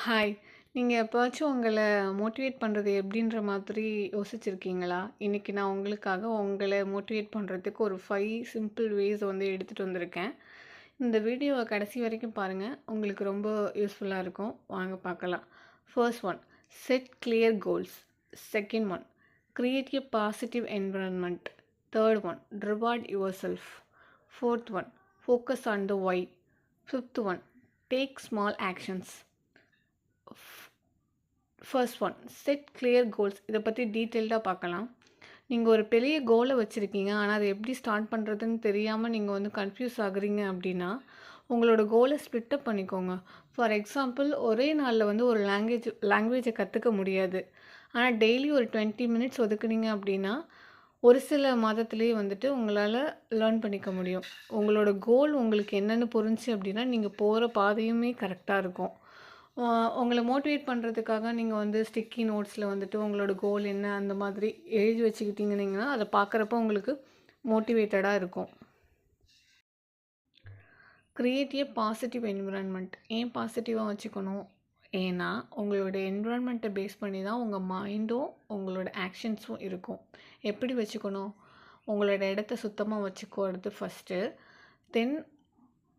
Hi. நீங்க எப்பவாச்சும் உங்கள motivate பண்றது எப்படின்ற மாதிரி யோசிச்சிருக்கீங்களா? இன்னைக்கு நான் உங்களுக்காக உங்கள மோட்டிவேட் பண்றதுக்கு ஒரு 5 சிம்பிள் வேஸ் வந்து எடுத்துட்டு வந்திருக்கேன். இந்த வீடியோவ கடைசி வரைக்கும் பாருங்க. உங்களுக்கு ரொம்ப யூஸ்ஃபுல்லா இருக்கும். வாங்க பார்க்கலாம். First one, set clear goals. Second one, create a positive environment. Third one, reward yourself. Fourth one, focus on the why. Fifth one, take small actions. First one, set clear goals. இதை பற்றி டீட்டெயில்டாக பார்க்கலாம். நீங்கள் ஒரு பெரிய கோலை வச்சுருக்கீங்க, ஆனால் அதை எப்படி ஸ்டார்ட் பண்ணுறதுன்னு தெரியாமல் நீங்கள் வந்து கன்ஃபியூஸ் ஆகுறீங்க அப்படின்னா, உங்களோட கோலை ஸ்ப்ளிட்டப் பண்ணிக்கோங்க. ஃபார் எக்ஸாம்பிள், ஒரே நாளில் வந்து ஒரு லாங்குவேஜை கற்றுக்க முடியாது. ஆனால் டெய்லி ஒரு 20 மினிட்ஸ் ஒதுக்குனீங்க அப்படின்னா, ஒரு சில மாதத்துலேயே வந்துட்டு உங்களால் லேர்ன் பண்ணிக்க முடியும். உங்களோட கோல் உங்களுக்கு என்னென்னு புரிஞ்சு அப்படின்னா, நீங்கள் போகிற பாதையுமே கரெக்டாக இருக்கும். உங்கள மோட்டிவேட் பண்ணுறதுக்காக நீங்கள் வந்து ஸ்டிக்கி நோட்ஸில் வந்துட்டு உங்களோட கோல் என்ன அந்த மாதிரி எழுதி வச்சுக்கிட்டீங்கன்னா அதை பார்க்குறப்ப உங்களுக்கு மோட்டிவேட்டடாக இருக்கும். Create A positive environment. ஏன் பாசிட்டிவாக வச்சுக்கணும்? ஏன்னா உங்களோட என்விரான்மெண்ட்டை பேஸ் பண்ணி தான் உங்கள் மைண்டும் உங்களோட ஆக்ஷன்ஸும் இருக்கும். எப்படி வச்சுக்கணும்? உங்களோட இடத்த சுத்தமாக வச்சுக்கிறது ஃபஸ்ட்டு. தென்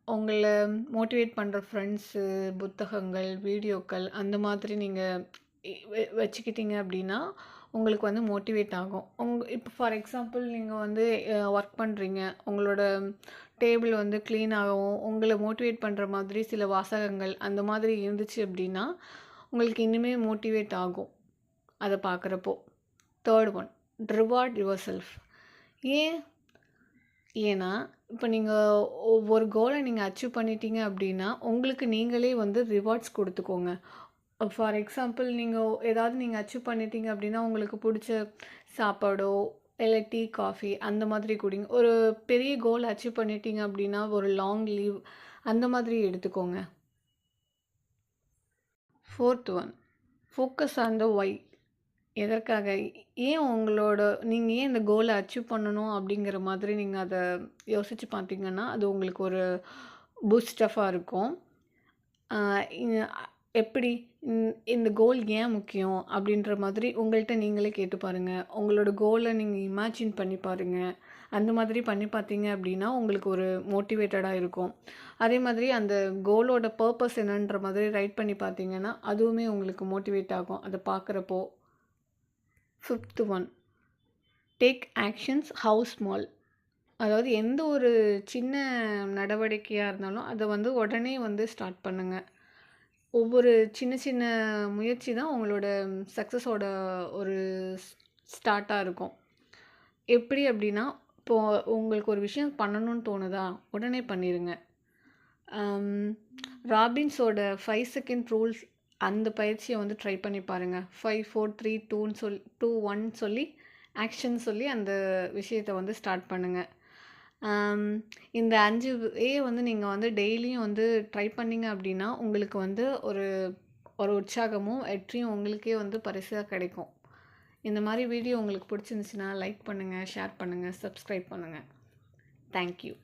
உங்கள மோட்டிவேட் பண்ணுற ஃப்ரெண்ட்ஸு, புத்தகங்கள், வீடியோக்கள் அந்த மாதிரி நீங்கள் வச்சுக்கிட்டீங்க அப்படின்னா, உங்களுக்கு வந்து மோட்டிவேட் ஆகும். இப்போ ஃபார் எக்ஸாம்பிள் நீங்கள் வந்து ஒர்க் பண்ணுறீங்க. உங்களோட டேபிள் வந்து க்ளீனாகவும், உங்களை மோட்டிவேட் பண்ணுற மாதிரி சில வாசகங்கள் அந்த மாதிரி இருந்துச்சு அப்படின்னா, உங்களுக்கு இன்னுமே மோட்டிவேட் ஆகும் அதை பார்க்குறப்போ. Third one, reward your self. ஏன்னா இப்போ நீங்கள் ஒவ்வொரு கோலை நீங்கள் அச்சீவ் பண்ணிட்டீங்க அப்படின்னா, உங்களுக்கு நீங்களே வந்து ரிவார்ட்ஸ் கொடுத்துக்கோங்க. ஃபார் எக்ஸாம்பிள், நீங்கள் அச்சீவ் பண்ணிட்டீங்க அப்படின்னா, உங்களுக்கு பிடிச்ச சாப்பாடோ இல்லை டீ, காஃபி அந்த மாதிரி குடிங்க. ஒரு பெரிய கோல் அச்சீவ் பண்ணிட்டீங்க அப்படின்னா, ஒரு லாங் லீவ் அந்த மாதிரி எடுத்துக்கோங்க. Fourth one, focus on the why. எதற்காக? நீங்கள் ஏன் இந்த கோலை அச்சீவ் பண்ணணும் அப்படிங்கிற மாதிரி நீங்கள் அதை யோசித்து பார்த்தீங்கன்னா, அது உங்களுக்கு ஒரு பூஸ்டஃபாக இருக்கும். எப்படி இந்த கோல் ஏன் முக்கியம் அப்படின்ற மாதிரி உங்கள்கிட்ட நீங்களே கேட்டு பாருங்கள். உங்களோட கோலை நீங்கள் இமேஜின் பண்ணி பாருங்கள். அந்த மாதிரி பண்ணி பார்த்தீங்க அப்படின்னா உங்களுக்கு ஒரு மோட்டிவேட்டடாக இருக்கும். அதே மாதிரி அந்த கோலோட பர்பஸ் என்னன்ற மாதிரி ரைட் பண்ணி பார்த்தீங்கன்னா, அதுவுமே உங்களுக்கு மோட்டிவேட் ஆகும் அதை பார்க்குறப்போ. Fifth one, take actions how small. அதாவது எந்த ஒரு சின்ன நடவடிக்கையாக இருந்தாலும் அதை வந்து உடனே வந்து ஸ்டார்ட் பண்ணுங்கள். ஒவ்வொரு சின்ன சின்ன முயற்சி தான் உங்களோட சக்ஸஸோட ஒரு ஸ்டார்ட்டாக இருக்கும். எப்படி அப்படின்னா, இப்போது உங்களுக்கு ஒரு விஷயம் பண்ணணும்னு தோணுதா, உடனே பண்ணிடுங்க. ராபின்ஸோட 5 செகண்ட் ரூல்ஸ் அந்த பயிற்சியை வந்து ட்ரை பண்ணி பாருங்கள். 5, 4, 3, 2 1 சொல்லி ஆக்ஷன் சொல்லி அந்த விஷயத்தை வந்து ஸ்டார்ட் பண்ணுங்கள். இந்த 5 வந்து நீங்கள் வந்து டெய்லியும் வந்து ட்ரை பண்ணிங்க அப்படின்னா உங்களுக்கு வந்து ஒரு ஒரு உற்சாகமும் வெற்றியும் உங்களுக்கே வந்து பரிசாக கிடைக்கும். இந்த மாதிரி வீடியோ உங்களுக்கு பிடிச்சிருந்துச்சுன்னா லைக் பண்ணுங்கள், ஷேர் பண்ணுங்கள், சப்ஸ்கிரைப் பண்ணுங்கள். தேங்க்யூ.